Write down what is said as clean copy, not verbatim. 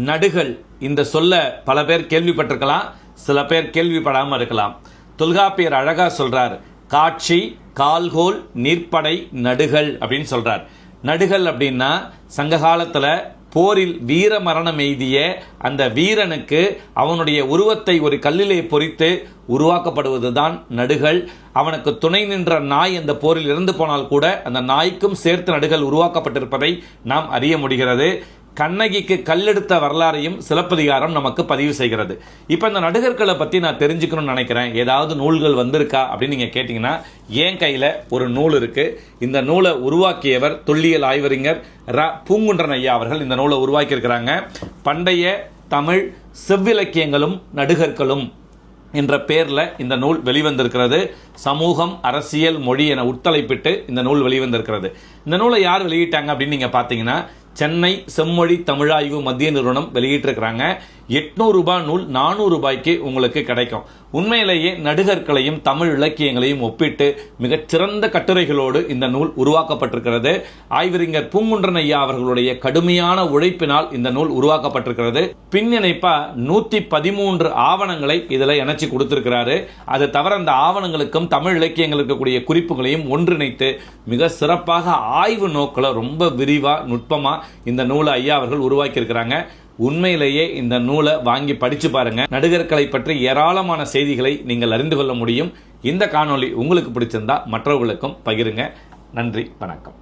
நடுகள் இந்த சொல்ல பல பேர் கேள்விப்பட்டிருக்கலாம், சில பேர் கேள்விப்படாமல் இருக்கலாம். தொல்காப்பியர் அழகா சொல்றார், காட்சி கால்கோல் நீர்ப்படை நடுகள் அப்படின்னு சொல்றார். நடுகள் அப்படின்னா சங்ககாலத்தில் போரில் வீர மரணம் எய்திய அந்த வீரனுக்கு அவனுடைய உருவத்தை ஒரு கல்லிலே பொறித்து உருவாக்கப்படுவதுதான் நடுகள். அவனுக்கு துணை நின்ற நாய் அந்த போரில் இறந்து போனால் கூட அந்த நாய்க்கும் சேர்த்து நடுகள் உருவாக்கப்பட்டிருப்பதை நாம் அறிய முடிகிறது. கண்ணகிக்கு கல்லெடுத்த வரலாறையும் சிலப்பதிகாரம் நமக்கு பதிவு செய்கிறது. இப்போ இந்த நடுகர்களை பற்றி நான் தெரிஞ்சுக்கணும்னு நினைக்கிறேன், ஏதாவது நூல்கள் வந்திருக்கா அப்படின்னு நீங்கள் கேட்டிங்கன்னா என் கையில் ஒரு நூல் இருக்குது. இந்த நூலை உருவாக்கியவர் தொல்லியல் ஆய்வறிஞர் பூங்குன்றன் ஐயா அவர்கள் இந்த நூலை உருவாக்கியிருக்கிறாங்க. பண்டைய தமிழ் செவ்விலக்கியங்களும் நடுகர்களும் என்ற பெயரில் இந்த நூல் வெளிவந்திருக்கிறது. சமூகம் அரசியல் மொழி என உட்தலைப்பிட்டு இந்த நூல் வெளிவந்திருக்கிறது. இந்த நூலை யார் வெளியிட்டாங்க அப்படின்னு நீங்கள் பார்த்தீங்கன்னா சென்னை செம்மொழி தமிழாய்வு மத்திய நிறுவனம் வெளியிட்டிருக்கிறாங்க. 800 ரூபாய் நூல் 400 ரூபாய்க்கு உங்களுக்கு கிடைக்கும். உண்மையிலேயே நடுகர்களையும் தமிழ் இலக்கியங்களையும் ஒப்பிட்டு மிகச்சிறந்த கட்டுரைகளோடு இந்த நூல் உருவாக்கப்பட்டிருக்கிறது. ஆய்வறிஞர் பூங்குன்றன் ஐயா அவர்களுடைய கடுமையான உழைப்பினால் இந்த நூல் உருவாக்கப்பட்டிருக்கிறது. பின்னிணைப்பா 113 ஆவணங்களை இதில் இணைச்சி கொடுத்திருக்கிறாரு. அது தவிர அந்த ஆவணங்களுக்கும் தமிழ் இலக்கியங்கள் இருக்கக்கூடிய குறிப்புகளையும் ஒன்றிணைத்து மிக சிறப்பாக ஆய்வு நோக்கில் ரொம்ப விரிவா நுட்பமா இந்த நூலை ஐயா அவர்கள் உருவாக்கி இருக்கிறாங்க. உண்மையிலேயே இந்த நூலை வாங்கி படிச்சு பாருங்க. நடுகர்களை பற்றி ஏராளமான செய்திகளை நீங்கள் அறிந்து கொள்ள முடியும். இந்த காணொளி உங்களுக்கு பிடிச்சிருந்தா மற்றவர்களுக்கும் பகிருங்க. நன்றி, வணக்கம்.